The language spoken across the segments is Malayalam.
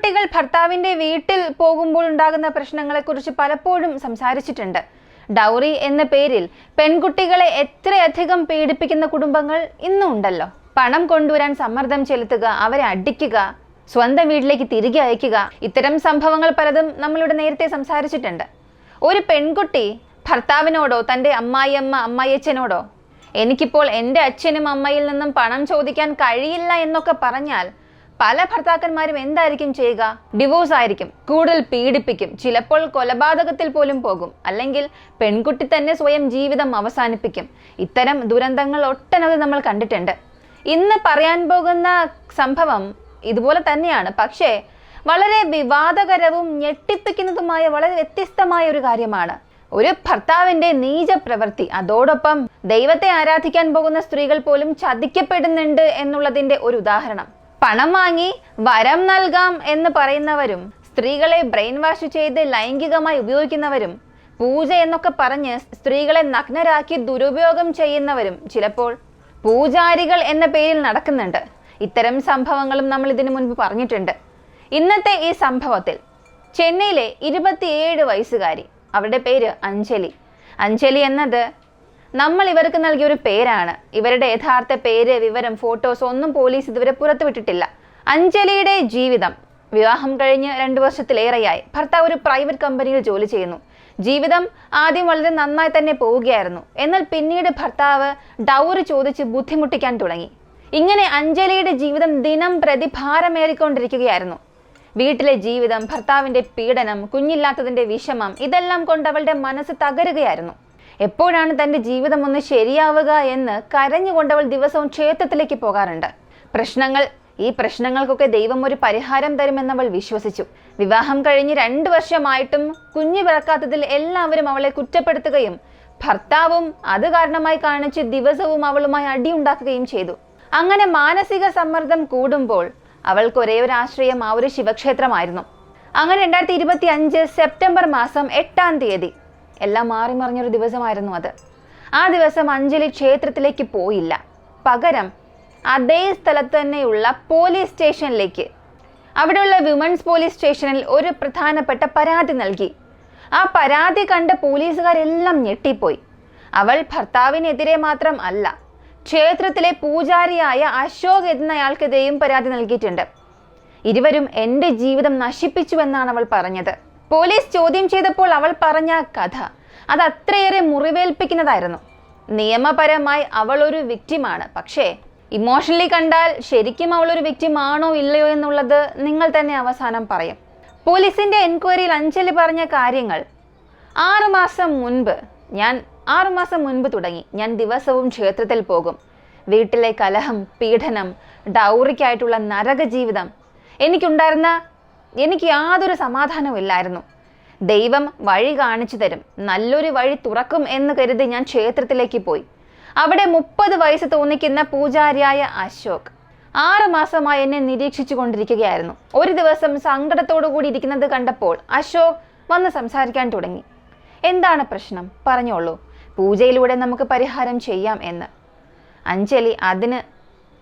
പെൺകുട്ടികൾ ഭർത്താവിന്റെ വീട്ടിൽ പോകുമ്പോൾ ഉണ്ടാകുന്ന പ്രശ്നങ്ങളെക്കുറിച്ച് പലപ്പോഴും സംസാരിച്ചിട്ടുണ്ട്. ഡൗറി എന്ന പേരിൽ പെൺകുട്ടികളെ എത്രയധികം പീഡിപ്പിക്കുന്ന കുടുംബങ്ങൾ ഇന്നും ഉണ്ടല്ലോ. പണം കൊണ്ടുവരാൻ സമ്മർദ്ദം ചെലുത്തുക, അവരെ അടിക്കുക, സ്വന്തം വീട്ടിലേക്ക് തിരികെ അയക്കുക, ഇത്തരം സംഭവങ്ങൾ പലതും നമ്മളിവിടെ നേരത്തെ സംസാരിച്ചിട്ടുണ്ട്. ഒരു പെൺകുട്ടി ഭർത്താവിനോടോ തൻ്റെ അമ്മായിയമ്മ അമ്മായിയച്ഛനോടോ എനിക്കിപ്പോൾ എൻ്റെ അച്ഛനും അമ്മയിൽ നിന്നും പണം ചോദിക്കാൻ കഴിയില്ല എന്നൊക്കെ പറഞ്ഞാൽ പല ഭർത്താക്കന്മാരും എന്തായിരിക്കും ചെയ്യുക? ഡിവോഴ്സ് ആയിരിക്കും, കൂടുതൽ പീഡിപ്പിക്കും, ചിലപ്പോൾ കൊലപാതകത്തിൽ പോലും പോകും, അല്ലെങ്കിൽ പെൺകുട്ടി തന്നെ സ്വയം ജീവിതം അവസാനിപ്പിക്കും. ഇത്തരം ദുരന്തങ്ങൾ ഒട്ടനവധി നമ്മൾ കണ്ടിട്ടുണ്ട്. ഇന്ന് പറയാൻ പോകുന്ന സംഭവം ഇതുപോലെ തന്നെയാണ്. പക്ഷേ വളരെ വിവാദകരവും ഞെട്ടിപ്പിക്കുന്നതുമായ വളരെ വ്യത്യസ്തമായ ഒരു കാര്യമാണ്. ഒരു ഭർത്താവിന്റെ നീച പ്രവൃത്തി, അതോടൊപ്പം ദൈവത്തെ ആരാധിക്കാൻ പോകുന്ന സ്ത്രീകൾ പോലും ചതിക്കപ്പെടുന്നുണ്ട് എന്നുള്ളതിന്റെ ഒരു ഉദാഹരണം. പണം വാങ്ങി വരം നൽകാം എന്ന് പറയുന്നവരും, സ്ത്രീകളെ ബ്രെയിൻ വാഷ് ചെയ്ത് ലൈംഗികമായി ഉപയോഗിക്കുന്നവരും, പൂജ എന്നൊക്കെ പറഞ്ഞ് സ്ത്രീകളെ നഗ്നരാക്കി ദുരുപയോഗം ചെയ്യുന്നവരും ചിലപ്പോൾ പൂജാരികൾ എന്ന പേരിൽ നടക്കുന്നുണ്ട്. ഇത്തരം സംഭവങ്ങളും നമ്മൾ ഇതിനു മുൻപ് പറഞ്ഞിട്ടുണ്ട്. ഇന്നത്തെ ഈ സംഭവത്തിൽ ചെന്നൈയിലെ 27 വയസ്സുകാരി, അവരുടെ പേര് അഞ്ജലി. അഞ്ജലി എന്നത് നമ്മൾ ഇവർക്ക് നൽകിയ ഒരു പേരാണ്. ഇവരുടെ യഥാർത്ഥ പേര്, വിവരം, ഫോട്ടോസ് ഒന്നും പോലീസ് ഇതുവരെ പുറത്തുവിട്ടിട്ടില്ല. അഞ്ജലിയുടെ ജീവിതം, വിവാഹം കഴിഞ്ഞ് 2 വർഷത്തിലേറെയായി. ഭർത്താവ് ഒരു പ്രൈവറ്റ് കമ്പനിയിൽ ജോലി ചെയ്യുന്നു. ജീവിതം ആദ്യം വളരെ നന്നായി തന്നെ പോവുകയായിരുന്നു. എന്നാൽ പിന്നീട് ഭർത്താവ് ഡൗറി ചോദിച്ച് ബുദ്ധിമുട്ടിക്കാൻ തുടങ്ങി. ഇങ്ങനെ അഞ്ജലിയുടെ ജീവിതം ദിനം പ്രതി ഭാരമേറിക്കൊണ്ടിരിക്കുകയായിരുന്നു. വീട്ടിലെ ജീവിതം, ഭർത്താവിന്റെ പീഡനം, കുഞ്ഞില്ലാത്തതിന്റെ വിഷമം, ഇതെല്ലാം കൊണ്ട് അവളുടെ മനസ്സ് തകരുകയായിരുന്നു. എപ്പോഴാണ് തന്റെ ജീവിതം ഒന്ന് ശരിയാവുക എന്ന് കരഞ്ഞുകൊണ്ട് അവൾ ദിവസവും ക്ഷേത്രത്തിലേക്ക് പോകാറുണ്ട്. ഈ പ്രശ്നങ്ങൾക്കൊക്കെ ദൈവം ഒരു പരിഹാരം തരുമെന്ന് അവൾ വിശ്വസിച്ചു. വിവാഹം കഴിഞ്ഞ് 2 വർഷമായിട്ടും കുഞ്ഞു പിറക്കാത്തതിൽ എല്ലാവരും അവളെ കുറ്റപ്പെടുത്തുകയും ഭർത്താവും അത് കാരണമായി കാണിച്ച് ദിവസവും അവളുമായി അടിയുണ്ടാക്കുകയും ചെയ്തു. അങ്ങനെ മാനസിക സമ്മർദ്ദം കൂടുമ്പോൾ അവൾക്ക് ഒരേ ഒരു ആശ്രയം ആ ഒരു ശിവക്ഷേത്രമായിരുന്നു. അങ്ങനെ 2025 സെപ്റ്റംബർ മാസം 8-ാം തീയതി, എല്ലാം മാറി മറിഞ്ഞൊരു ദിവസമായിരുന്നു അത്. ആ ദിവസം അഞ്ജലി ക്ഷേത്രത്തിലേക്ക് പോയില്ല. പകരം അതേ സ്ഥലത്ത് തന്നെയുള്ള പോലീസ് സ്റ്റേഷനിലേക്ക്, അവിടെയുള്ള വിമൻസ് പോലീസ് സ്റ്റേഷനിൽ ഒരു പ്രധാനപ്പെട്ട പരാതി നൽകി. ആ പരാതി കണ്ട പോലീസുകാരെല്ലാം ഞെട്ടിപ്പോയി. അവൾ ഭർത്താവിനെതിരെ മാത്രം അല്ല, ക്ഷേത്രത്തിലെ പൂജാരിയായ അശോക് എന്നയാൾക്കെതിരെയും പരാതി നൽകിയിട്ടുണ്ട്. ഇരുവരും എൻ്റെ ജീവിതം നശിപ്പിച്ചുവെന്നാണ് അവൾ പറഞ്ഞത്. പോലീസ് ചോദ്യം ചെയ്തപ്പോൾ അവൾ പറഞ്ഞ കഥ അത് അത്രയേറെ മുറിവേൽപ്പിക്കുന്നതായിരുന്നു. നിയമപരമായി അവൾ ഒരു വിക്ടിമാണ്. പക്ഷേ ഇമോഷണലി കണ്ടാൽ ശരിക്കും അവൾ ഒരു വിക്ടിം ആണോ ഇല്ലയോ എന്നുള്ളത് നിങ്ങൾ തന്നെ അവസാനം പറയും. പോലീസിന്റെ എൻക്വയറിയിൽ അഞ്ജലി പറഞ്ഞ കാര്യങ്ങൾ: 6 മാസം മുൻപ് തുടങ്ങി ഞാൻ ദിവസവും ക്ഷേത്രത്തിൽ പോകും. വീട്ടിലെ കലഹം, പീഡനം, ഡൗറിക്കായിട്ടുള്ള നരക ജീവിതം എനിക്ക് യാതൊരു സമാധാനവും ഇല്ലായിരുന്നു. ദൈവം വഴി കാണിച്ചു തരും, നല്ലൊരു വഴി തുറക്കും എന്ന് കരുതി ഞാൻ ക്ഷേത്രത്തിലേക്ക് പോയി. അവിടെ 30 വയസ്സ് തോന്നിക്കുന്ന പൂജാരിയായ അശോക് 6 മാസമായി എന്നെ നിരീക്ഷിച്ചു കൊണ്ടിരിക്കുകയായിരുന്നു. ഒരു ദിവസം സങ്കടത്തോടു കൂടി ഇരിക്കുന്നത് കണ്ടപ്പോൾ അശോക് വന്ന് സംസാരിക്കാൻ തുടങ്ങി. എന്താണ് പ്രശ്നം, പറഞ്ഞോളൂ, പൂജയിലൂടെ നമുക്ക് പരിഹാരം ചെയ്യാം എന്ന്. അഞ്ജലി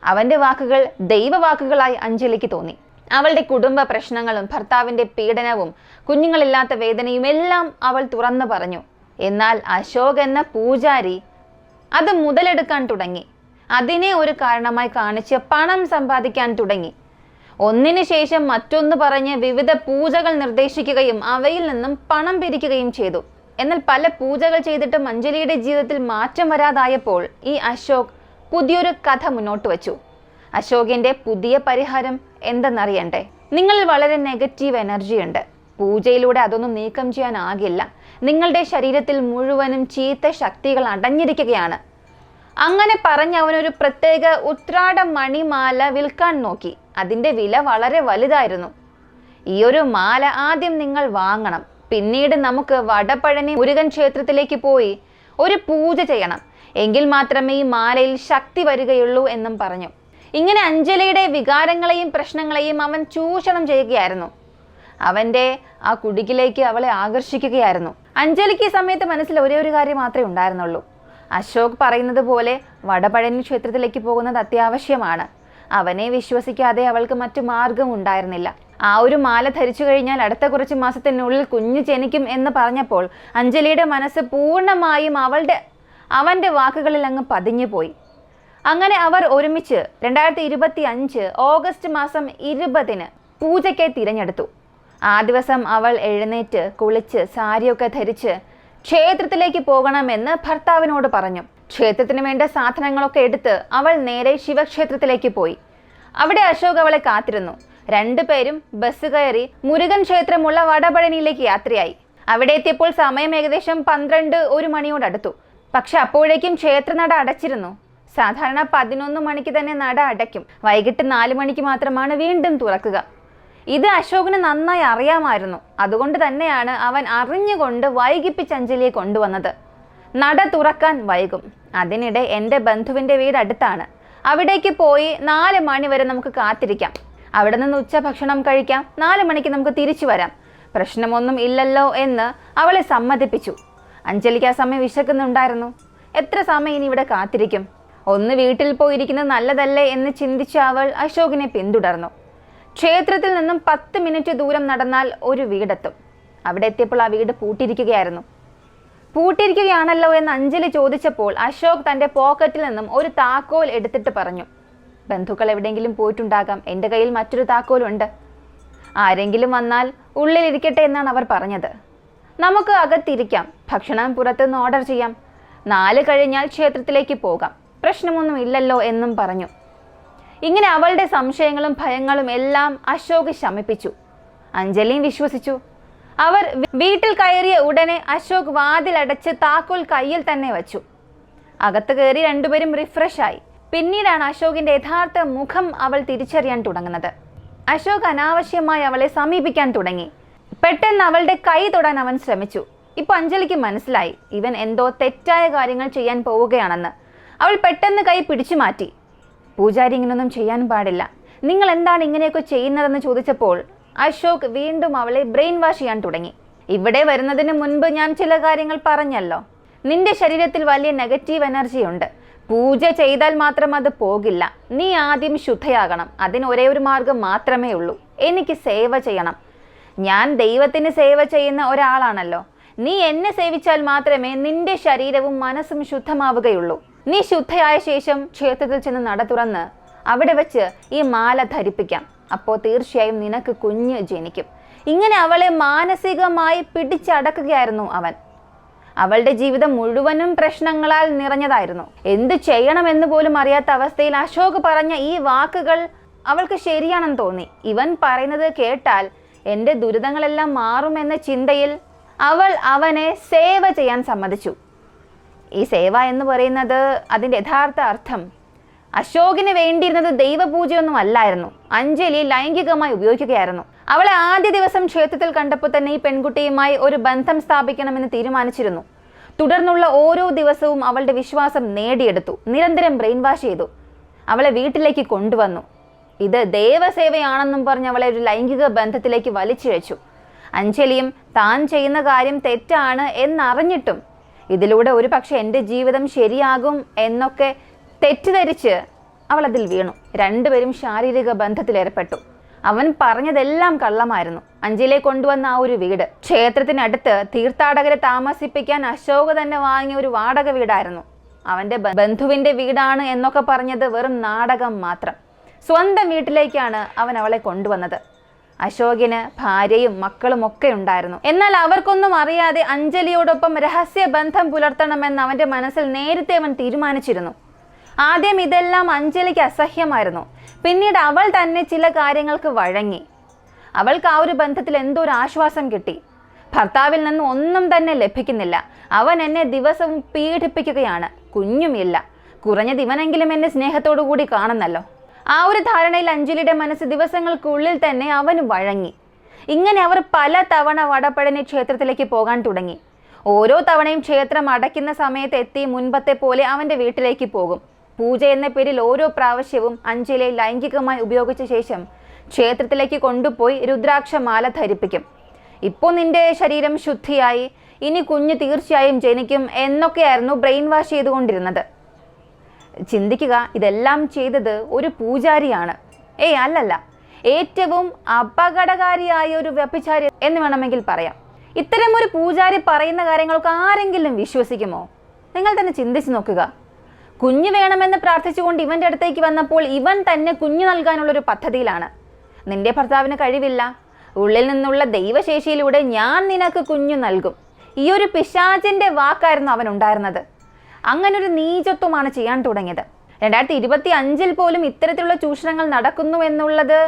അവൻ്റെ വാക്കുകൾ ദൈവവാക്കുകളായി അഞ്ജലിക്ക് തോന്നി. അവളുടെ കുടുംബ പ്രശ്നങ്ങളും ഭർത്താവിൻ്റെ പീഡനവും കുഞ്ഞുങ്ങളില്ലാത്ത വേദനയും എല്ലാം അവൾ തുറന്നു പറഞ്ഞു. എന്നാൽ അശോക് എന്ന പൂജാരി അത് മുതലെടുക്കാൻ തുടങ്ങി. അതിനെ ഒരു കാരണമായി കാണിച്ച് പണം സമ്പാദിക്കാൻ തുടങ്ങി. ഒന്നിനു ശേഷം മറ്റൊന്ന് പറഞ്ഞ് വിവിധ പൂജകൾ നിർദ്ദേശിക്കുകയും അവയിൽ നിന്നും പണം പിരിക്കുകയും ചെയ്തു. എന്നാൽ പല പൂജകൾ ചെയ്തിട്ടും അഞ്ജലിയുടെ ജീവിതത്തിൽ മാറ്റം വരാതായപ്പോൾ ഈ അശോക് പുതിയൊരു കഥ മുന്നോട്ട് വച്ചു. അശോകിന്റെ പുതിയ പരിഹാരം എന്തെന്നറിയണ്ടേ? നിങ്ങളിൽ വളരെ നെഗറ്റീവ് എനർജി ഉണ്ട്. പൂജയിലൂടെ അതൊന്നും നീക്കം ചെയ്യാനാകില്ല. നിങ്ങളുടെ ശരീരത്തിൽ മുഴുവനും ചീത്ത ശക്തികൾ അടഞ്ഞിരിക്കുകയാണ്. അങ്ങനെ പറഞ്ഞ് അവനൊരു പ്രത്യേക ഉത്രാട മണിമാല വിൽക്കാൻ നോക്കി. അതിൻ്റെ വില വളരെ വലുതായിരുന്നു. ഈ ഒരു മാല ആദ്യം നിങ്ങൾ വാങ്ങണം. പിന്നീട് നമുക്ക് വടപഴനി മുരുകൻ ക്ഷേത്രത്തിലേക്ക് പോയി ഒരു പൂജ ചെയ്യണം. എങ്കിൽ മാത്രമേ ഈ മാലയിൽ ശക്തി വരികയുള്ളൂ എന്നും പറഞ്ഞു. ഇങ്ങനെ അഞ്ജലിയുടെ വികാരങ്ങളെയും പ്രശ്നങ്ങളെയും അവൻ ചൂഷണം ചെയ്യുകയായിരുന്നു. അവൻ്റെ ആ കുടുക്കിലേക്ക് അവളെ ആകർഷിക്കുകയായിരുന്നു. അഞ്ജലിക്ക് ഈ സമയത്ത് മനസ്സിൽ ഒരേ ഒരു കാര്യം മാത്രമേ ഉണ്ടായിരുന്നുള്ളൂ. അശോക് പറയുന്നത് പോലെ വടപഴനി ക്ഷേത്രത്തിലേക്ക് പോകുന്നത് അത്യാവശ്യമാണ്. അവനെ വിശ്വസിക്കാതെ അവൾക്ക് മറ്റു മാർഗം ഉണ്ടായിരുന്നില്ല. ആ ഒരു മാല ധരിച്ചു കഴിഞ്ഞാൽ അടുത്ത കുറച്ച് മാസത്തിനുള്ളിൽ കുഞ്ഞ് ജനിക്കും എന്ന് പറഞ്ഞപ്പോൾ അഞ്ജലിയുടെ മനസ്സ് പൂർണ്ണമായും അവൻ്റെ വാക്കുകളിൽ അങ്ങ് പതിഞ്ഞുപോയി. അങ്ങനെ അവർ ഒരുമിച്ച് 2025 ഓഗസ്റ്റ് മാസം 20 പൂജയ്ക്ക് തിരഞ്ഞെടുത്തു. ആ ദിവസം അവൾ എഴുന്നേറ്റ് കുളിച്ച് സാരിയൊക്കെ ധരിച്ച് ക്ഷേത്രത്തിലേക്ക് പോകണമെന്ന് ഭർത്താവിനോട് പറഞ്ഞു. ക്ഷേത്രത്തിന് വേണ്ട സാധനങ്ങളൊക്കെ എടുത്ത് അവൾ നേരെ ശിവക്ഷേത്രത്തിലേക്ക് പോയി. അവിടെ അശോക് അവളെ കാത്തിരുന്നു. രണ്ടുപേരും ബസ് കയറി മുരുകൻ ക്ഷേത്രമുള്ള വടപഴനിയിലേക്ക് യാത്രയായി. അവിടെ എത്തിയപ്പോൾ സമയം ഏകദേശം 12-1 മണിയോടടുത്തു. പക്ഷെ അപ്പോഴേക്കും ക്ഷേത്രനട അടച്ചിരുന്നു. സാധാരണ 11 മണിക്ക് തന്നെ നട അടയ്ക്കും. വൈകിട്ട് 4 മണിക്ക് മാത്രമാണ് വീണ്ടും തുറക്കുക. ഇത് അശോകിന് നന്നായി അറിയാമായിരുന്നു. അതുകൊണ്ട് തന്നെയാണ് അവൻ അറിഞ്ഞുകൊണ്ട് വൈകിപ്പിച്ച് അഞ്ജലിയെ കൊണ്ടുവന്നത്. നട തുറക്കാൻ വൈകും. അതിനിടെ എൻ്റെ ബന്ധുവിൻ്റെ വീട് അടുത്താണ്. അവിടേക്ക് പോയി 4 മണി വരെ നമുക്ക് കാത്തിരിക്കാം. അവിടെ നിന്ന് ഉച്ചഭക്ഷണം കഴിക്കാം. 4 മണിക്ക് നമുക്ക് തിരിച്ചു വരാം. പ്രശ്നമൊന്നും ഇല്ലല്ലോ എന്ന് അവളെ സമ്മതിപ്പിച്ചു. അഞ്ജലിക്ക് ആ സമയം വിശക്കുന്നുണ്ടായിരുന്നു. എത്ര സമയം ഇനി ഇവിടെ കാത്തിരിക്കും? ഒന്ന് വീട്ടിൽ പോയിരിക്കുന്നത് നല്ലതല്ലേ എന്ന് ചിന്തിച്ച അവൾ അശോകിനെ പിന്തുടർന്നു. ക്ഷേത്രത്തിൽ നിന്നും 10 മിനിറ്റ് ദൂരം നടന്നാൽ ഒരു വീടെത്തും. അവിടെ എത്തിയപ്പോൾ ആ വീട് പൂട്ടിയിരിക്കുകയായിരുന്നു. പൂട്ടിയിരിക്കുകയാണല്ലോ എന്ന് അഞ്ജലി ചോദിച്ചപ്പോൾ അശോക് തൻ്റെ പോക്കറ്റിൽ നിന്നും ഒരു താക്കോൽ എടുത്തിട്ട് പറഞ്ഞു, ബന്ധുക്കൾ എവിടെയെങ്കിലും പോയിട്ടുണ്ടാകാം. എൻ്റെ കയ്യിൽ മറ്റൊരു താക്കോലുണ്ട്. ആരെങ്കിലും വന്നാൽ ഉള്ളിലിരിക്കട്ടെ എന്നാണ് അവർ പറഞ്ഞത്. നമുക്ക് അകത്തിരിക്കാം. ഭക്ഷണം പുറത്തുനിന്ന് ഓർഡർ ചെയ്യാം. 4 കഴിഞ്ഞാൽ ക്ഷേത്രത്തിലേക്ക് പോകാം. പ്രശ്നമൊന്നും ഇല്ലല്ലോ എന്നും പറഞ്ഞു. ഇങ്ങനെ അവളുടെ സംശയങ്ങളും ഭയങ്ങളും എല്ലാം അശോക് ശമിപ്പിച്ചു. അഞ്ജലിയും വിശ്വസിച്ചു. അവർ വീട്ടിൽ കയറിയ ഉടനെ അശോക് വാതിലടച്ച് താക്കോൽ കയ്യിൽ തന്നെ വച്ചു. അകത്ത് കയറി രണ്ടുപേരും റിഫ്രഷായി. പിന്നീടാണ് അശോകിന്റെ യഥാർത്ഥ മുഖം അവൾ തിരിച്ചറിയാൻ തുടങ്ങുന്നത്. അശോക് അനാവശ്യമായി അവളെ സമീപിക്കാൻ തുടങ്ങി. പെട്ടെന്ന് അവളുടെ കൈ തൊടാൻ അവൻ ശ്രമിച്ചു. ഇപ്പൊ അഞ്ജലിക്ക് മനസ്സിലായി ഇവൻ എന്തോ തെറ്റായ കാര്യങ്ങൾ ചെയ്യാൻ പോവുകയാണെന്ന്. അവൾ പെട്ടെന്ന് കൈ പിടിച്ചു മാറ്റി. പൂജാരി ഇങ്ങനൊന്നും ചെയ്യാൻ പാടില്ല. നിങ്ങൾ എന്താണ് ഇങ്ങനെയൊക്കെ ചെയ്യുന്നതെന്ന് ചോദിച്ചപ്പോൾ അശോക് വീണ്ടും അവളെ ബ്രെയിൻ വാഷ് ചെയ്യാൻ തുടങ്ങി. ഇവിടെ വരുന്നതിന് മുൻപ് ഞാൻ ചില കാര്യങ്ങൾ പറഞ്ഞല്ലോ. നിന്റെ ശരീരത്തിൽ വലിയ നെഗറ്റീവ് എനർജി ഉണ്ട്. പൂജ ചെയ്താൽ മാത്രം അത് പോകില്ല. നീ ആദ്യം ശുദ്ധയാകണം. അതിന് ഒരേ ഒരു മാർഗം മാത്രമേ ഉള്ളൂ. എനിക്ക് സേവ ചെയ്യണം. ഞാൻ ദൈവത്തിന് സേവ ചെയ്യുന്ന ഒരാളാണല്ലോ. നീ എന്നെ സേവിച്ചാൽ മാത്രമേ നിന്റെ ശരീരവും മനസ്സും ശുദ്ധമാവുകയുള്ളൂ. നീ ശുദ്ധയായ ശേഷം ക്ഷേത്രത്തിൽ ചെന്ന് നട തുറന്ന് അവിടെ വെച്ച് ഈ മാല ധരിപ്പിക്കാം. അപ്പോൾ തീർച്ചയായും നിനക്ക് കുഞ്ഞ് ജനിക്കും. ഇങ്ങനെ അവളെ മാനസികമായി പിടിച്ചടക്കുകയായിരുന്നു അവൻ. അവളുടെ ജീവിതം മുഴുവനും പ്രശ്നങ്ങളാൽ നിറഞ്ഞതായിരുന്നു. എന്ത് ചെയ്യണമെന്ന് പോലും അറിയാത്ത അവസ്ഥയിൽ അശോക് പറഞ്ഞ ഈ വാക്കുകൾ അവൾക്ക് ശരിയാണെന്ന് തോന്നി. ഇവൻ പറയുന്നത് കേട്ടാൽ എൻ്റെ ദുരിതങ്ങളെല്ലാം മാറുമെന്ന ചിന്തയിൽ അവൾ അവനെ സേവ ചെയ്യാൻ സമ്മതിച്ചു. ഈ സേവ എന്ന് പറയുന്നത് അതിൻ്റെ യഥാർത്ഥ അർത്ഥം അശോകിന് വേണ്ടിയിരുന്നത് ദൈവപൂജയൊന്നും അല്ലായിരുന്നു. അഞ്ജലി ലൈംഗികമായി ഉപയോഗിക്കുകയായിരുന്നു. അവളെ ആദ്യ ദിവസം ക്ഷേത്രത്തിൽ കണ്ടപ്പോൾ തന്നെ ഈ പെൺകുട്ടിയുമായി ഒരു ബന്ധം സ്ഥാപിക്കണമെന്ന് തീരുമാനിച്ചിരുന്നു. തുടർന്നുള്ള ഓരോ ദിവസവും അവളുടെ വിശ്വാസം നേടിയെടുത്തു. നിരന്തരം ബ്രെയിൻ വാഷ് ചെയ്തു. അവളെ വീട്ടിലേക്ക് കൊണ്ടുവന്നു. ഇത് ദേവസേവയാണെന്നും പറഞ്ഞ് അവളെ ഒരു ലൈംഗിക ബന്ധത്തിലേക്ക് വലിച്ചിഴച്ചു. അഞ്ജലിയും താൻ ചെയ്യുന്ന കാര്യം തെറ്റാണ് എന്നറിഞ്ഞിട്ടും ഇതിലൂടെ ഒരു പക്ഷെ എൻ്റെ ജീവിതം ശരിയാകും എന്നൊക്കെ തെറ്റിദ്ധരിച്ച് അവൾ അതിൽ വീണു. രണ്ടുപേരും ശാരീരിക ബന്ധത്തിലേർപ്പെട്ടു. അവൻ പറഞ്ഞതെല്ലാം കള്ളമായിരുന്നു. അഞ്ജലിയെ കൊണ്ടുവന്ന ആ ഒരു വീട് ക്ഷേത്രത്തിനടുത്ത് തീർത്ഥാടകരെ താമസിപ്പിക്കാൻ അശോക് തന്നെ വാങ്ങിയ ഒരു വാടക വീടായിരുന്നു. അവൻ്റെ ബന്ധുവിൻ്റെ വീടാണ് എന്നൊക്കെ പറഞ്ഞത് വെറും നാടകം മാത്രം. സ്വന്തം വീട്ടിലേക്കാണ് അവൻ അവളെ കൊണ്ടുവന്നത്. അശോകിന് ഭാര്യയും മക്കളും ഒക്കെ ഉണ്ടായിരുന്നു. എന്നാൽ അവർക്കൊന്നും അറിയാതെ അഞ്ജലിയോടൊപ്പം രഹസ്യ ബന്ധം പുലർത്തണമെന്ന് അവൻ്റെ മനസ്സിൽ നേരത്തെ അവൻ തീരുമാനിച്ചിരുന്നു. ആദ്യം ഇതെല്ലാം അഞ്ജലിക്ക് അസഹ്യമായിരുന്നു. പിന്നീട് അവൾ തന്നെ ചില കാര്യങ്ങൾക്ക് വഴങ്ങി. അവൾക്ക് ആ ഒരു ബന്ധത്തിൽ എന്തോ ഒരു ആശ്വാസം കിട്ടി. ഭർത്താവിൽ നിന്ന് ഒന്നും തന്നെ ലഭിക്കുന്നില്ല. അവൻ എന്നെ ദിവസവും പീഡിപ്പിക്കുകയാണ്. കുഞ്ഞുമില്ല. കുറഞ്ഞത് ഇവനെങ്കിലും എന്നെ സ്നേഹത്തോടു കൂടി കാണുന്നല്ലോ. ആ ഒരു ധാരണയിൽ അഞ്ജലിയുടെ മനസ്സ് ദിവസങ്ങൾക്കുള്ളിൽ തന്നെ അവന് വഴങ്ങി. ഇങ്ങനെ അവർ പല തവണ വടപഴനി ക്ഷേത്രത്തിലേക്ക് പോകാൻ തുടങ്ങി. ഓരോ തവണയും ക്ഷേത്രം അടയ്ക്കുന്ന സമയത്ത് എത്തി മുൻപത്തെ പോലെ അവൻ്റെ വീട്ടിലേക്ക് പോകും. പൂജ എന്ന പേരിൽ ഓരോ പ്രാവശ്യവും അഞ്ജലിയെ ലൈംഗികമായി ഉപയോഗിച്ച ശേഷം ക്ഷേത്രത്തിലേക്ക് കൊണ്ടുപോയി രുദ്രാക്ഷമാല ധരിപ്പിക്കും. ഇപ്പോൾ നിന്റെ ശരീരം ശുദ്ധിയായി, ഇനി കുഞ്ഞ് തീർച്ചയായും ജനിക്കും എന്നൊക്കെയായിരുന്നു ബ്രെയിൻ വാഷ് ചെയ്തുകൊണ്ടിരുന്നത്. ചിന്തിക്കുക, ഇതെല്ലാം ചെയ്തത് ഒരു പൂജാരിയാണ്. അല്ലല്ല, ഏറ്റവും അപകടകാരിയായ ഒരു വ്യഭിചാരി എന്ന് വേണമെങ്കിൽ പറയാം. ഇത്തരം ഒരു പൂജാരി പറയുന്ന കാര്യങ്ങൾക്ക് ആരെങ്കിലും വിശ്വസിക്കുമോ? നിങ്ങൾ തന്നെ ചിന്തിച്ചു നോക്കുക. കുഞ്ഞ് വേണമെന്ന് പ്രാർത്ഥിച്ചുകൊണ്ട് ഇവൻ്റെ അടുത്തേക്ക് വന്നപ്പോൾ ഇവൻ തന്നെ കുഞ്ഞു നൽകാനുള്ളൊരു പദ്ധതിയിലാണ്. നിന്റെ ഭർത്താവിന് കഴിവില്ല, ഉള്ളിൽ നിന്നുള്ള ദൈവശേഷിയിലൂടെ ഞാൻ നിനക്ക് കുഞ്ഞു നൽകും. ഈ ഒരു പിശാചിൻ്റെ വാക്കായിരുന്നു അവൻ ഉണ്ടായിരുന്നത്. അങ്ങനൊരു നീചത്വമാണ് ചെയ്യാൻ തുടങ്ങിയത്. 2025 പോലും ഇത്തരത്തിലുള്ള ചൂഷണങ്ങൾ നടക്കുന്നു എന്നുള്ളത്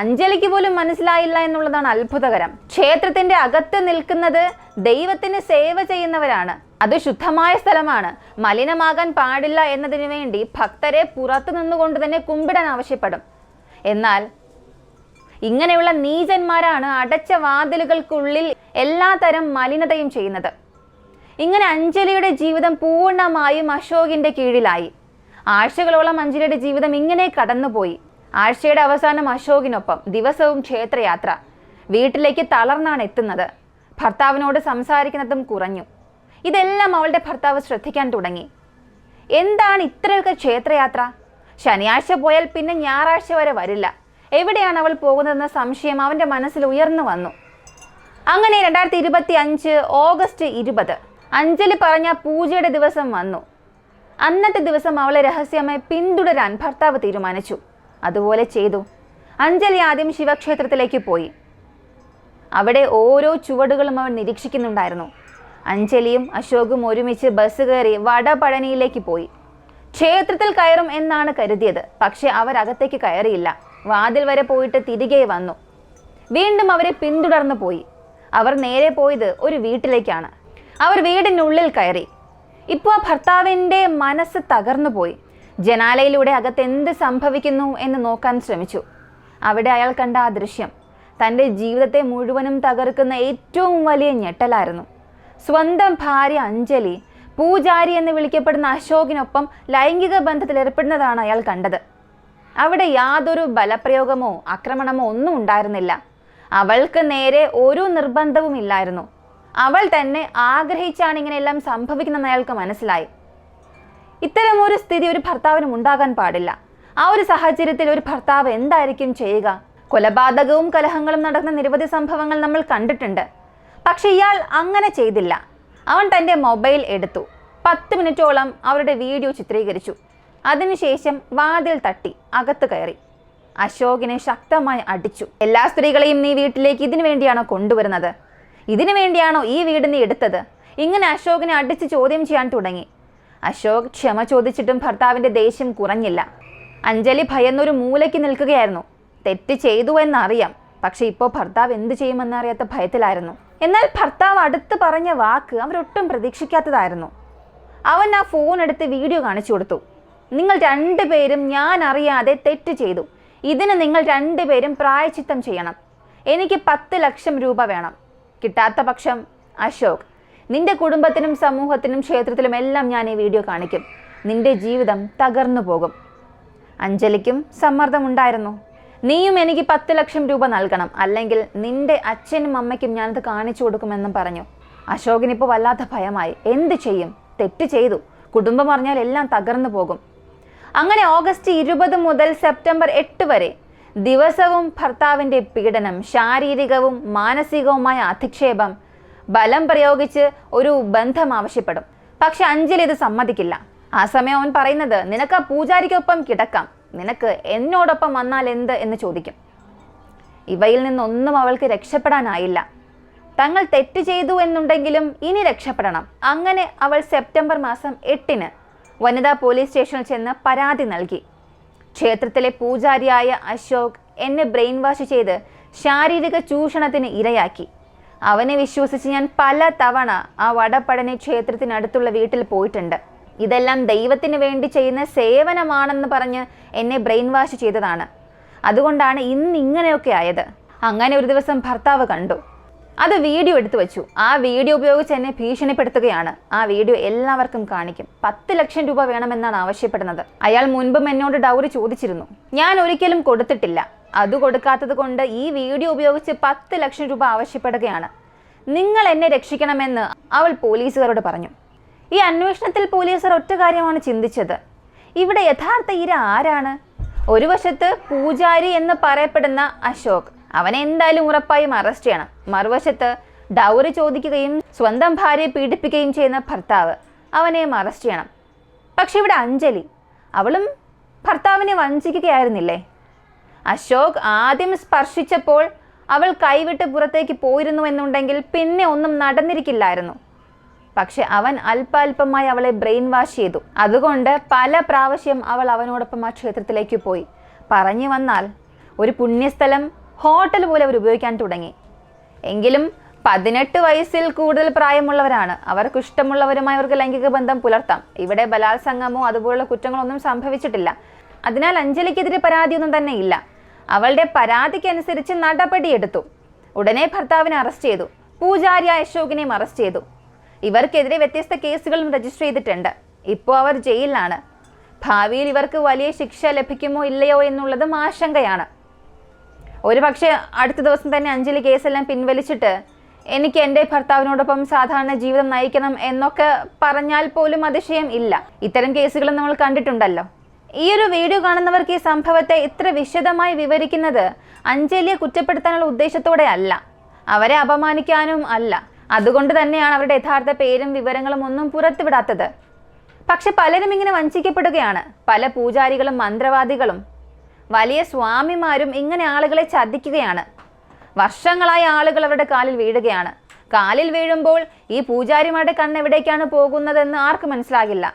അഞ്ജലിക്ക് പോലും മനസ്സിലായില്ല എന്നുള്ളതാണ് അത്ഭുതകരം. ക്ഷേത്രത്തിന്റെ അകത്ത് നിൽക്കുന്നത് ദൈവത്തിന് സേവ ചെയ്യുന്നവരാണ്. അത് ശുദ്ധമായ സ്ഥലമാണ്, മലിനമാകാൻ പാടില്ല എന്നതിനു വേണ്ടി ഭക്തരെ പുറത്തു നിന്നുകൊണ്ട് തന്നെ കുമ്പിടാൻ ആവശ്യപ്പെടും. എന്നാൽ ഇങ്ങനെയുള്ള നീചന്മാരാണ് അടച്ച വാതിലുകൾക്കുള്ളിൽ എല്ലാ തരം മലിനതയും ചെയ്യുന്നത്. ഇങ്ങനെ അഞ്ജലിയുടെ ജീവിതം പൂർണ്ണമായും അശോകിന്റെ കീഴിലായി. ആഴ്ചകളോളം അഞ്ജലിയുടെ ജീവിതം ഇങ്ങനെ കടന്നുപോയി. ആഴ്ചയുടെ അവസാനം അശോകിനൊപ്പം ദിവസവും ക്ഷേത്രയാത്ര. വീട്ടിലേക്ക് തളർന്നാണ് എത്തുന്നത്. ഭർത്താവിനോട് സംസാരിക്കുന്നതും കുറഞ്ഞു. ഇതെല്ലാം അവളുടെ ഭർത്താവ് ശ്രദ്ധിക്കാൻ തുടങ്ങി. എന്താണ് ഇത്രയൊക്കെ ക്ഷേത്രയാത്ര? ശനിയാഴ്ച പോയാൽ പിന്നെ ഞായറാഴ്ച വരെ വരില്ല. എവിടെയാണ് അവൾ പോകുന്നതെന്ന സംശയം അവൻ്റെ മനസ്സിൽ ഉയർന്നു വന്നു. അങ്ങനെ 2025 ഓഗസ്റ്റ് 20 അഞ്ജലി പറഞ്ഞ പൂജയുടെ ദിവസം വന്നു. അന്നത്തെ ദിവസം അവളെ രഹസ്യമായി പിന്തുടരാൻ ഭർത്താവ് തീരുമാനിച്ചു. അതുപോലെ ചെയ്തു. അഞ്ജലി ആദ്യം ശിവക്ഷേത്രത്തിലേക്ക് പോയി. അവിടെ ഓരോ ചുവടുകളും അവൻ നിരീക്ഷിക്കുന്നുണ്ടായിരുന്നു. അഞ്ജലിയും അശോകും ഒരുമിച്ച് ബസ് കയറി വടപഴനിയിലേക്ക് പോയി. ക്ഷേത്രത്തിൽ കയറും എന്നാണ് കരുതിയത്. പക്ഷെ അവരകത്തേക്ക് കയറിയില്ല. വാതിൽ വരെ പോയിട്ട് തിരികെ വന്നു. വീണ്ടും അവരെ പിന്തുടർന്നു പോയി. അവർ നേരെ പോയത് ഒരു വീട്ടിലേക്കാണ്. അവർ വീടിനുള്ളിൽ കയറി. ഇപ്പോൾ ആ ഭർത്താവിൻ്റെ മനസ്സ് തകർന്നു പോയി. ജനാലയിലൂടെ അകത്ത് എന്ത് സംഭവിക്കുന്നു എന്ന് നോക്കാൻ ശ്രമിച്ചു. അവിടെ അയാൾ കണ്ട ആ ദൃശ്യം തൻ്റെ ജീവിതത്തെ മുഴുവനും തകർക്കുന്ന ഏറ്റവും വലിയ ഞെട്ടലായിരുന്നു. സ്വന്തം ഭാര്യ അഞ്ജലി പൂജാരി എന്ന് വിളിക്കപ്പെടുന്ന അശോകിനൊപ്പം ലൈംഗിക ബന്ധത്തിൽ ഏർപ്പെടുന്നതാണ് അയാൾ കണ്ടത്. അവിടെ യാതൊരു ബലപ്രയോഗമോ ആക്രമണമോ ഒന്നും ഉണ്ടായിരുന്നില്ല. അവൾക്ക് നേരെ ഒരു നിർബന്ധവും ഇല്ലായിരുന്നു. അവൾ തന്നെ ആഗ്രഹിച്ചാണ് ഇങ്ങനെയെല്ലാം സംഭവിക്കുന്നതെന്ന് അയാൾക്ക് മനസ്സിലായി. ഇത്തരമൊരു സ്ഥിതി ഒരു ഭർത്താവിനും ഉണ്ടാകാൻ പാടില്ല. ആ ഒരു സാഹചര്യത്തിൽ ഒരു ഭർത്താവ് എന്തായിരിക്കും ചെയ്യുക? കൊലപാതകവും കലഹങ്ങളും നടക്കുന്ന നിരവധി സംഭവങ്ങൾ നമ്മൾ കണ്ടിട്ടുണ്ട്. പക്ഷെ ഇയാൾ അങ്ങനെ ചെയ്തില്ല. അവൻ തൻ്റെ മൊബൈൽ എടുത്തു. 10 മിനിറ്റോളം അവരുടെ വീഡിയോ ചിത്രീകരിച്ചു. അതിനുശേഷം വാതിൽ തട്ടി അകത്ത് കയറി അശോകിനെ ശക്തമായി അടിച്ചു. എല്ലാ സ്ത്രീകളെയും നീ വീട്ടിലേക്ക് ഇതിനു വേണ്ടിയാണോ കൊണ്ടുവരുന്നത്? ഇതിനു വേണ്ടിയാണോ ഈ വീട് നീ എടുത്തത്? ഇങ്ങനെ അശോകിനെ അടിച്ച് ചോദ്യം ചെയ്യാൻ തുടങ്ങി. അശോക് ക്ഷമ ചോദിച്ചിട്ടും ഭർത്താവിൻ്റെ ദേഷ്യം കുറഞ്ഞില്ല. അഞ്ജലി ഭയന്നൊരു മൂലയ്ക്ക് നിൽക്കുകയായിരുന്നു. തെറ്റ് ചെയ്തു എന്നറിയാം, പക്ഷെ ഇപ്പോൾ ഭർത്താവ് എന്ത് ചെയ്യുമെന്നറിയാത്ത ഭയത്തിലായിരുന്നു. എന്നാൽ ഭർത്താവ് അടുത്ത് പറഞ്ഞ വാക്ക് അവരൊട്ടും പ്രതീക്ഷിക്കാത്തതായിരുന്നു. അവൻ ആ ഫോൺ എടുത്ത് വീഡിയോ കാണിച്ചു കൊടുത്തു. നിങ്ങൾ രണ്ടുപേരും ഞാൻ അറിയാതെ തെറ്റ് ചെയ്തു. ഇതിന് നിങ്ങൾ രണ്ടുപേരും പ്രായശ്ചിത്തം ചെയ്യണം. എനിക്ക് 10 ലക്ഷം രൂപ വേണം. കിട്ടാത്ത പക്ഷം അശോക്, നിന്റെ കുടുംബത്തിനും സമൂഹത്തിനും ക്ഷേത്രത്തിലും എല്ലാം ഞാൻ ഈ വീഡിയോ കാണിക്കും. നിന്റെ ജീവിതം തകർന്നു പോകും. അഞ്ജലിക്കും സമ്മർദ്ദമുണ്ടായിരുന്നു. നീയും എനിക്ക് 10 ലക്ഷം രൂപ നൽകണം, അല്ലെങ്കിൽ നിന്റെ അച്ഛനും അമ്മയ്ക്കും ഞാനത് കാണിച്ചു കൊടുക്കുമെന്നും പറഞ്ഞു. അശോകിനിപ്പോൾ വല്ലാത്ത ഭയമായി. എന്ത് ചെയ്യും? തെറ്റ് ചെയ്തു. കുടുംബം അറിഞ്ഞാൽ എല്ലാം തകർന്നു പോകും. അങ്ങനെ ഓഗസ്റ്റ് 20 മുതൽ സെപ്റ്റംബർ 8 വരെ ദിവസവും ഭർത്താവിൻ്റെ പീഡനം, ശാരീരികവും മാനസികവുമായ അധിക്ഷേപം, ബലം പ്രയോഗിച്ച് ഒരു ബന്ധം ആവശ്യപ്പെടും. പക്ഷെ അഞ്ജലി ഇത് സമ്മതിക്കില്ല. ആ സമയം അവൻ പറയുന്നത്, നിനക്ക് ആ പൂജാരിക്കൊപ്പം കിടക്കാം, നിനക്ക് എന്നോടൊപ്പം വന്നാൽ എന്ത് എന്ന് ചോദിക്കും. ഇവയിൽ നിന്നൊന്നും അവൾക്ക് രക്ഷപ്പെടാനായില്ല. തങ്ങൾ തെറ്റ് ചെയ്തു എന്നുണ്ടെങ്കിലും ഇനി രക്ഷപ്പെടണം. അങ്ങനെ അവൾ സെപ്റ്റംബർ മാസം 8 വനിതാ പോലീസ് സ്റ്റേഷനിൽ ചെന്ന് പരാതി നൽകി. ക്ഷേത്രത്തിലെ പൂജാരിയായ അശോക് എന്നെ ബ്രെയിൻ വാഷ് ചെയ്ത് ശാരീരിക ചൂഷണത്തിന് ഇരയാക്കി. അവനെ വിശ്വസിച്ച് ഞാൻ പല തവണ ആ വടപഴനി ക്ഷേത്രത്തിനടുത്തുള്ള വീട്ടിൽ പോയിട്ടുണ്ട്. ഇതെല്ലാം ദൈവത്തിന് വേണ്ടി ചെയ്യുന്ന സേവനമാണെന്ന് പറഞ്ഞ് എന്നെ ബ്രെയിൻ വാഷ് ചെയ്തതാണ്. അതുകൊണ്ടാണ് ഇന്ന് ഇങ്ങനെയൊക്കെ ആയത്. അങ്ങനെ ഒരു ദിവസം ഭർത്താവ് കണ്ടു. അത് വീഡിയോ എടുത്തു വെച്ചു. ആ വീഡിയോ ഉപയോഗിച്ച് എന്നെ ഭീഷണിപ്പെടുത്തുകയാണ്. ആ വീഡിയോ എല്ലാവർക്കും കാണിക്കും. 10 ലക്ഷം രൂപ വേണമെന്നാണ് ആവശ്യപ്പെടുന്നത്. അയാൾ മുൻപും എന്നോട് ഡൗറി ചോദിച്ചിരുന്നു. ഞാൻ ഒരിക്കലും കൊടുത്തിട്ടില്ല. അത് കൊടുക്കാത്തത് കൊണ്ട് ഈ വീഡിയോ ഉപയോഗിച്ച് 10 ലക്ഷം രൂപ ആവശ്യപ്പെടുകയാണ്. നിങ്ങൾ എന്നെ രക്ഷിക്കണമെന്ന് അവൾ പോലീസുകാരോട് പറഞ്ഞു. ഈ അന്വേഷണത്തിൽ പോലീസുകാർ ഒറ്റ കാര്യമാണ് ചിന്തിച്ചത്. ഇവിടെ യഥാർത്ഥ ഇര ആരാണ്? ഒരു വശത്ത് പൂജാരി എന്ന് പറയപ്പെടുന്ന അശോക്, അവനെ എന്തായാലും ഉറപ്പായും അറസ്റ്റ് ചെയ്യണം. മറുവശത്ത് ഡൗറി ചോദിക്കുകയും സ്വന്തം ഭാര്യയെ പീഡിപ്പിക്കുകയും ചെയ്യുന്ന ഭർത്താവ്, അവനെയും അറസ്റ്റ് ചെയ്യണം. പക്ഷെ ഇവിടെ അഞ്ജലി, അവളും ഭർത്താവിനെ വഞ്ചിക്കുകയായിരുന്നില്ലേ? അശോക് ആദ്യം സ്പർശിച്ചപ്പോൾ അവൾ കൈവിട്ട് പുറത്തേക്ക് പോയിരുന്നു എന്നുണ്ടെങ്കിൽ പിന്നെ ഒന്നും നടന്നിരിക്കില്ലായിരുന്നു. പക്ഷെ അവൻ അല്പാൽപമായി അവളെ ബ്രെയിൻ വാഷ് ചെയ്തു. അതുകൊണ്ട് പല പ്രാവശ്യം അവൾ അവനോടൊപ്പം ആ ക്ഷേത്രത്തിലേക്ക് പോയി. പറഞ്ഞു വന്നാൽ ഒരു പുണ്യസ്ഥലം ഹോട്ടൽ പോലെ അവർ ഉപയോഗിക്കാൻ തുടങ്ങി. എങ്കിലും 18 വയസ്സിൽ കൂടുതൽ പ്രായമുള്ളവരാണ്. അവർക്ക് ഇഷ്ടമുള്ളവരുമായി അവർക്ക് ലൈംഗിക ബന്ധം പുലർത്താം. ഇവിടെ ബലാത്സംഗമോ അതുപോലുള്ള കുറ്റങ്ങളൊന്നും സംഭവിച്ചിട്ടില്ല. അതിനാൽ അഞ്ജലിക്കെതിരെ പരാതിയൊന്നും തന്നെ ഇല്ല. അവളുടെ പരാതിക്കനുസരിച്ച് നടപടിയെടുത്തു. ഉടനെ ഭർത്താവിനെ അറസ്റ്റ് ചെയ്തു. പൂജാരിയായ അശോകിനെയും അറസ്റ്റ് ചെയ്തു. ഇവർക്കെതിരെ വ്യത്യസ്ത കേസുകളും രജിസ്റ്റർ ചെയ്തിട്ടുണ്ട്. ഇപ്പോൾ അവർ ജയിലിലാണ്. ഭാവിയിൽ ഇവർക്ക് വലിയ ശിക്ഷ ലഭിക്കുമോ ഇല്ലയോ എന്നുള്ളതും ആശങ്കയാണ്. ഒരു പക്ഷേ അടുത്ത ദിവസം തന്നെ അഞ്ജലി കേസെല്ലാം പിൻവലിച്ചിട്ട് എനിക്ക് എൻ്റെ ഭർത്താവിനോടൊപ്പം സാധാരണ ജീവിതം നയിക്കണം എന്നൊക്കെ പറഞ്ഞാൽ പോലും അതിശയം ഇല്ല. ഇത്തരം കേസുകൾ നമ്മൾ കണ്ടിട്ടുണ്ടല്ലോ. ഈ ഒരു വീഡിയോ കാണുന്നവർക്ക് ഈ സംഭവത്തെ ഇത്ര വിശദമായി വിവരിക്കുന്നത് അഞ്ജലിയെ കുറ്റപ്പെടുത്താനുള്ള ഉദ്ദേശത്തോടെ അല്ല, അവരെ അപമാനിക്കാനും അല്ല. അതുകൊണ്ട് തന്നെയാണ് അവരുടെ യഥാർത്ഥ പേരും വിവരങ്ങളും ഒന്നും പുറത്തുവിടാത്തത്. പക്ഷെ പലരും ഇങ്ങനെ വഞ്ചിക്കപ്പെടുകയാണ്. പല പൂജാരികളും മന്ത്രവാദികളും വലിയ സ്വാമിമാരും ഇങ്ങനെ ആളുകളെ ചതിക്കുകയാണ്. വർഷങ്ങളായി ആളുകൾ അവരുടെ കാലിൽ വീഴുകയാണ്. കാലിൽ വീഴുമ്പോൾ ഈ പൂജാരിമാരുടെ കണ്ണെവിടേക്കാണ് പോകുന്നതെന്ന് ആർക്കും മനസ്സിലാകില്ല.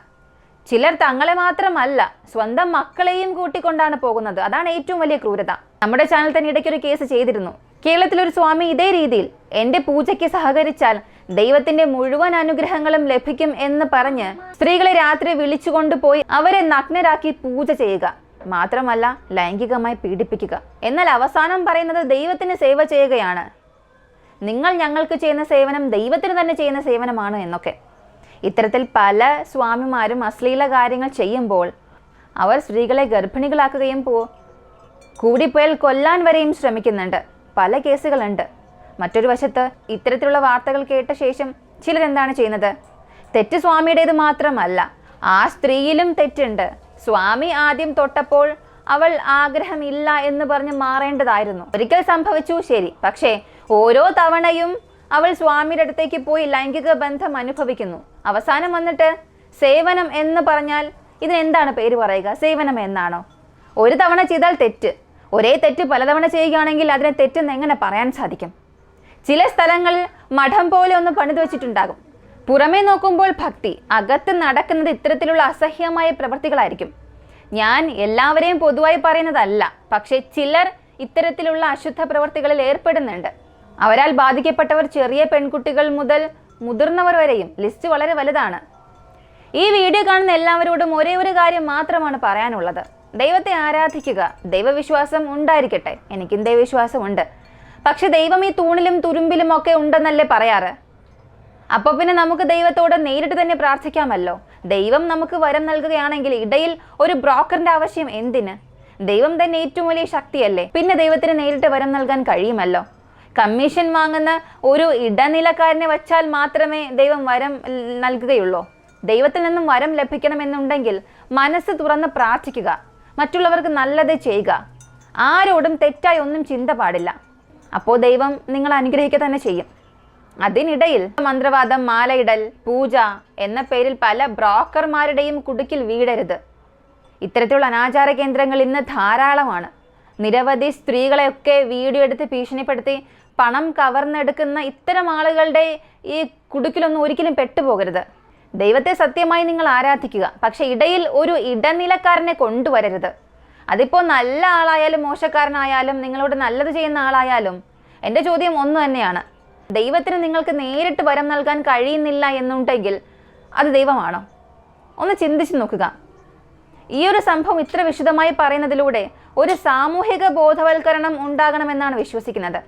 ചിലർ തങ്ങളെ മാത്രമല്ല സ്വന്തം മക്കളെയും കൂട്ടിക്കൊണ്ടാണ് പോകുന്നത്. അതാണ് ഏറ്റവും വലിയ ക്രൂരത. നമ്മുടെ ചാനൽ തന്നെ ഇടയ്ക്കൊരു കേസ് ചെയ്തിരുന്നു. കേരളത്തിലൊരു സ്വാമി ഇതേ രീതിയിൽ എൻ്റെ പൂജയ്ക്ക് സഹകരിച്ചാൽ ദൈവത്തിന്റെ മുഴുവൻ അനുഗ്രഹങ്ങളും ലഭിക്കും എന്ന് പറഞ്ഞ് സ്ത്രീകളെ രാത്രി വിളിച്ചുകൊണ്ടുപോയി അവരെ നഗ്നരാക്കി പൂജ ചെയ്യുക, മാത്രമല്ല ലൈംഗികമായി പീഡിപ്പിക്കുക. എന്നാൽ അവസാനം പറയുന്നത് ദൈവത്തിന് സേവ ചെയ്യുകയാണ്, നിങ്ങൾ ഞങ്ങൾക്ക് ചെയ്യുന്ന സേവനം ദൈവത്തിന് തന്നെ ചെയ്യുന്ന സേവനമാണ് എന്നൊക്കെ. ഇത്തരത്തിൽ പല സ്വാമിമാരും അശ്ലീല കാര്യങ്ങൾ ചെയ്യുമ്പോൾ അവർ സ്ത്രീകളെ ഗർഭിണികളാക്കുകയും കൂടിപ്പോയാൽ കൊല്ലാൻ വരെയും ശ്രമിക്കുന്നുണ്ട്. പല കേസുകളുണ്ട്. മറ്റൊരു വശത്ത് ഇത്തരത്തിലുള്ള വാർത്തകൾ കേട്ട ശേഷം ചിലരെന്താണ് ചെയ്യുന്നത്? തെറ്റ് സ്വാമിയുടേത് മാത്രമല്ല, ആ സ്ത്രീയിലും തെറ്റുണ്ട്. സ്വാമി ആദ്യം തൊട്ടപ്പോൾ അവൾ ആഗ്രഹമില്ല എന്ന് പറഞ്ഞ് മാറേണ്ടതായിരുന്നു. ഒരിക്കൽ സംഭവിച്ചു, ശരി. പക്ഷേ ഓരോ തവണയും അവൾ സ്വാമിയുടെ അടുത്തേക്ക് പോയി ലൈംഗിക ബന്ധം അനുഭവിക്കുന്നു. അവസാനം വന്നിട്ട് സേവനം എന്ന് പറഞ്ഞാൽ ഇതിനെന്താണ് പേര് പറയുക? സേവനം എന്നാണോ? ഒരു തവണ ചെയ്താൽ തെറ്റ്. ഒരേ തെറ്റ് പലതവണ ചെയ്യുകയാണെങ്കിൽ അതിനെ തെറ്റെന്ന് എങ്ങനെ പറയാൻ സാധിക്കും? ചില സ്ഥലങ്ങളിൽ മഠം പോലെ ഒന്ന് പണിത് വെച്ചിട്ടുണ്ടാകും. പുറമേ നോക്കുമ്പോൾ ഭക്തി, അകത്ത് നടക്കുന്നത് ഇത്തരത്തിലുള്ള അസഹ്യമായ പ്രവൃത്തികളായിരിക്കും. ഞാൻ എല്ലാവരെയും പൊതുവായി പറയുന്നതല്ല, പക്ഷേ ചിലർ ഇത്തരത്തിലുള്ള അശുദ്ധ പ്രവൃത്തികളിൽ ഏർപ്പെടുന്നുണ്ട്. അവരാൽ ബാധിക്കപ്പെട്ടവർ ചെറിയ പെൺകുട്ടികൾ മുതൽ മുതിർന്നവർ വരെയും. ലിസ്റ്റ് വളരെ വലുതാണ്. ഈ വീഡിയോ കാണുന്ന എല്ലാവരോടും ഒരേ ഒരു കാര്യം മാത്രമാണ് പറയാനുള്ളത്: ദൈവത്തെ ആരാധിക്കുക. ദൈവവിശ്വാസം ഉണ്ടായിരിക്കട്ടെ. എനിക്കും ദൈവവിശ്വാസമുണ്ട്. പക്ഷെ ദൈവം ഈ തൂണിലും തുരുമ്പിലും ഒക്കെ ഉണ്ടെന്നല്ലേ പറയാറ്? അപ്പോൾ പിന്നെ നമുക്ക് ദൈവത്തോട് നേരിട്ട് തന്നെ പ്രാർത്ഥിക്കാമല്ലോ. ദൈവം നമുക്ക് വരം നൽകുകയാണെങ്കിൽ ഇടയിൽ ഒരു ബ്രോക്കറിന്റെ ആവശ്യം എന്തിന്? ദൈവം തന്നെ ഏറ്റവും വലിയ ശക്തിയല്ലേ. പിന്നെ ദൈവത്തിന് നേരിട്ട് വരം നൽകാൻ കഴിയുമല്ലോ. കമ്മീഷൻ വാങ്ങുന്ന ഒരു ഇടനിലക്കാരനെ വച്ചാൽ മാത്രമേ ദൈവം വരം നൽകുകയുള്ളൂ. ദൈവത്തിൽ നിന്നും വരം ലഭിക്കണമെന്നുണ്ടെങ്കിൽ മനസ്സ് തുറന്ന് പ്രാർത്ഥിക്കുക, മറ്റുള്ളവർക്ക് നല്ലത് ചെയ്യുക, ആരോടും തെറ്റായി ഒന്നും ചിന്ത പാടില്ല. അപ്പോൾ ദൈവം നിങ്ങളെ അനുഗ്രഹിക്കുക തന്നെ ചെയ്യും. അതിനിടയിൽ മന്ത്രവാദം, മാലയിടൽ, പൂജ എന്ന പേരിൽ പല ബ്രോക്കർമാരുടെയും കുടുക്കിൽ വീഴരുത്. ഇത്തരത്തിലുള്ള അനാചാര കേന്ദ്രങ്ങൾ ഇന്ന് ധാരാളമാണ്. നിരവധി സ്ത്രീകളെയൊക്കെ വീഡിയോ എടുത്ത് ഭീഷണിപ്പെടുത്തി പണം കവർന്നെടുക്കുന്ന ഇത്തരം ആളുകളുടെ ഈ കുടുക്കിലൊന്നും ഒരിക്കലും പെട്ടുപോകരുത്. ദൈവത്തെ സത്യമായി നിങ്ങൾ ആരാധിക്കുക, പക്ഷെ ഇടയിൽ ഒരു ഇടനിലക്കാരനെ കൊണ്ടുവരരുത്. അതിപ്പോൾ നല്ല ആളായാലും മോശക്കാരനായാലും നിങ്ങളോട് നല്ലത് ചെയ്യുന്ന ആളായാലും എൻ്റെ ചോദ്യം ഒന്ന് തന്നെയാണ്: ദൈവത്തിന് നിങ്ങൾക്ക് നേരിട്ട് വരം നൽകാൻ കഴിയുന്നില്ല എന്നുണ്ടെങ്കിൽ അത് ദൈവമാണോ? ഒന്ന് ചിന്തിച്ച് നോക്കുക. ഈ ഒരു സംഭവം ഇത്ര വിശദമായി പറയുന്നതിലൂടെ ഒരു സാമൂഹിക ബോധവൽക്കരണം ഉണ്ടാകണമെന്നാണ് വിശ്വസിക്കുന്നത്.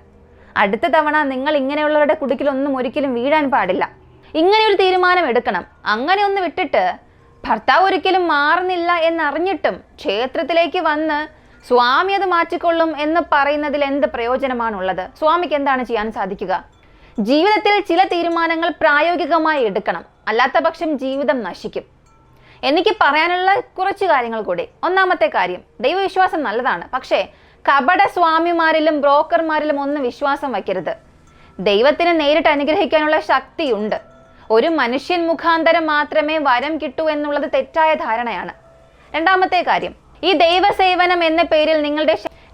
അടുത്ത തവണ നിങ്ങൾ ഇങ്ങനെയുള്ളവരുടെ കുടുക്കിലൊന്നും ഒരിക്കലും വീഴാൻ പാടില്ല. ഇങ്ങനെയൊരു തീരുമാനം എടുക്കണം. അങ്ങനെ ഒന്ന് വിട്ടിട്ട് ഭർത്താവ് ഒരിക്കലും മാറുന്നില്ല എന്നറിഞ്ഞിട്ടും ക്ഷേത്രത്തിലേക്ക് വന്ന് സ്വാമി അത് മാറ്റിക്കൊള്ളും എന്ന് പറയുന്നതിൽ എന്ത് പ്രയോജനമാണുള്ളത്? സ്വാമിക്ക് എന്താണ് ചെയ്യാൻ സാധിക്കുക? ജീവിതത്തിൽ ചില തീരുമാനങ്ങൾ പ്രായോഗികമായി എടുക്കണം, അല്ലാത്ത പക്ഷം ജീവിതം നശിക്കും. എനിക്ക് പറയാനുള്ള കുറച്ച് കാര്യങ്ങൾ കൂടി. ഒന്നാമത്തെ കാര്യം, ദൈവവിശ്വാസം നല്ലതാണ്, പക്ഷേ കപട സ്വാമിമാരിലും ബ്രോക്കർമാരിലും ഒന്നും വിശ്വാസം വയ്ക്കരുത്. ദൈവത്തിന് നേരിട്ട് അനുഗ്രഹിക്കാനുള്ള ശക്തിയുണ്ട്. ഒരു മനുഷ്യൻ മുഖാന്തരം മാത്രമേ വരം കിട്ടൂ എന്നുള്ളത് തെറ്റായ ധാരണയാണ്. രണ്ടാമത്തെ കാര്യം, ഈ ദൈവസേവനം എന്ന പേരിൽ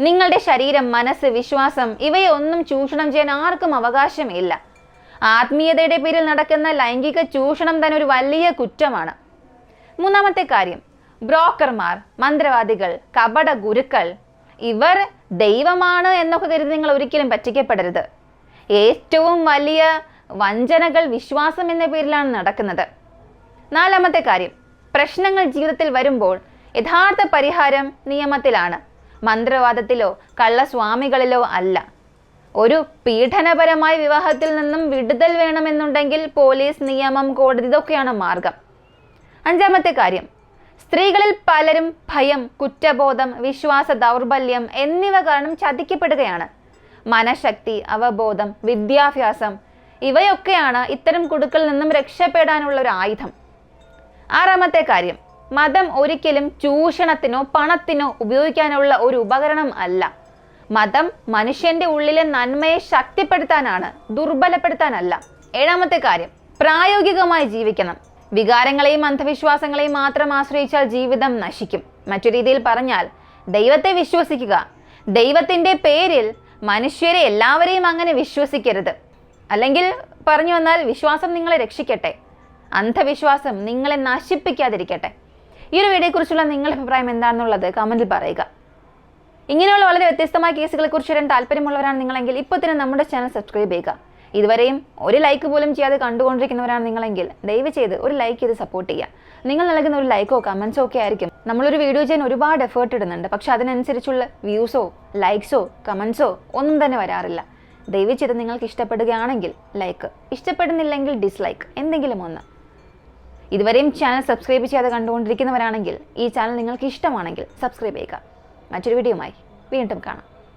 നിങ്ങളുടെ ശരീരം, മനസ്സ്, വിശ്വാസം ഇവയൊന്നും ചൂഷണം ചെയ്യാൻ ആർക്കും അവകാശമില്ല. ആത്മീയതയുടെ പേരിൽ നടക്കുന്ന ലൈംഗിക ചൂഷണം തന്നെ ഒരു വലിയ കുറ്റമാണ്. മൂന്നാമത്തെ കാര്യം, ബ്രോക്കർമാർ, മന്ത്രവാദികൾ, കപട ഗുരുക്കൾ ഇവർ ദൈവമാണ് എന്നൊക്കെ കരുതി നിങ്ങൾ ഒരിക്കലും പറ്റിക്കപ്പെടരുത്. ഏറ്റവും വലിയ വഞ്ചനകൾ വിശ്വാസം എന്ന പേരിലാണ് നടക്കുന്നത്. നാലാമത്തെ കാര്യം, പ്രശ്നങ്ങൾ ജീവിതത്തിൽ വരുമ്പോൾ യഥാർത്ഥ പരിഹാരം നിയമത്തിലാണ്, മന്ത്രവാദത്തിലോ കള്ളസ്വാമികളിലോ അല്ല. ഒരു പീഡനപരമായ വിവാഹത്തിൽ നിന്നും വിടുതൽ വേണമെന്നുണ്ടെങ്കിൽ പോലീസ്, നിയമം, കോടതി ഇതൊക്കെയാണ് മാർഗം. അഞ്ചാമത്തെ കാര്യം, സ്ത്രീകളിൽ പലരും ഭയം, കുറ്റബോധം, വിശ്വാസ ദൗർബല്യം എന്നിവ കാരണം ചതിക്കപ്പെടുകയാണ്. മനഃശക്തി, അവബോധം, വിദ്യാഭ്യാസം ഇവയൊക്കെയാണ് ഇത്തരം കുടുക്കളിൽ നിന്നും രക്ഷപ്പെടാനുള്ള ഒരു ആയുധം. ആറാമത്തെ കാര്യം, മതം ഒരിക്കലും ചൂഷണത്തിനോ പണത്തിനോ ഉപയോഗിക്കാനുള്ള ഒരു ഉപകരണം അല്ല. മതം മനുഷ്യന്റെ ഉള്ളിലെ നന്മയെ ശക്തിപ്പെടുത്താനാണ്, ദുർബലപ്പെടുത്താനല്ല. ഏഴാമത്തെ കാര്യം, പ്രായോഗികമായി ജീവിക്കണം. വികാരങ്ങളെയും അന്ധവിശ്വാസങ്ങളെയും മാത്രം ആശ്രയിച്ചാൽ ജീവിതം നശിക്കും. മറ്റു രീതിയിൽ പറഞ്ഞാൽ, ദൈവത്തെ വിശ്വസിക്കുക. ദൈവത്തിന്റെ പേരിൽ മനുഷ്യരെ എല്ലാവരെയും അങ്ങനെ വിശ്വസിക്കരുത്. അല്ലെങ്കിൽ പറഞ്ഞു വന്നാൽ, വിശ്വാസം നിങ്ങളെ രക്ഷിക്കട്ടെ, അന്ധവിശ്വാസം നിങ്ങളെ നശിപ്പിക്കാതിരിക്കട്ടെ. ഈ ഒരു വീഡിയോയെക്കുറിച്ചുള്ള നിങ്ങളുടെ അഭിപ്രായം എന്താണെന്നുള്ളത് കമന്റിൽ പറയുക. ഇങ്ങനെയുള്ള വളരെ വ്യത്യസ്തമായ കേസുകളെ കുറിച്ച് അറിയാൻ താല്പര്യമുള്ളവരാണ് നിങ്ങളെങ്കിൽ ഇപ്പോൾ തന്നെ നമ്മുടെ ചാനൽ സബ്സ്ക്രൈബ് ചെയ്യുക. ഇതുവരെയും ഒരു ലൈക്ക് പോലും ചെയ്യാതെ കണ്ടുകൊണ്ടിരിക്കുന്നവരാണ് നിങ്ങളെങ്കിൽ ദയവ് ചെയ്ത് ഒരു ലൈക്ക് ചെയ്ത് സപ്പോർട്ട് ചെയ്യുക. നിങ്ങൾ നൽകുന്ന ഒരു ലൈക്കോ കമൻസോ ഒക്കെ ആയിരിക്കും നമ്മളൊരു വീഡിയോ ചെയ്യാൻ ഒരുപാട് എഫേർട്ട് ഇടുന്നുണ്ട്, പക്ഷെ അതിനനുസരിച്ചുള്ള വ്യൂസോ ലൈക്സോ കമൻസോ ഒന്നും തന്നെ വരാറില്ല. ദയവ് ചെയ്ത് നിങ്ങൾക്ക് ഇഷ്ടപ്പെടുകയാണെങ്കിൽ ലൈക്ക്, ഇഷ്ടപ്പെടുന്നില്ലെങ്കിൽ ഡിസ്ലൈക്ക്, എന്തെങ്കിലും ഒന്ന്. ഇതുവരെയും ചാനൽ സബ്സ്ക്രൈബ് ചെയ്യാതെ കണ്ടുകൊണ്ടിരിക്കുന്നവരാണെങ്കിൽ ഈ ചാനൽ നിങ്ങൾക്ക് ഇഷ്ടമാണെങ്കിൽ സബ്സ്ക്രൈബ് ചെയ്യുക. മറ്റൊരു വീഡിയോയുമായി വീണ്ടും കാണാം.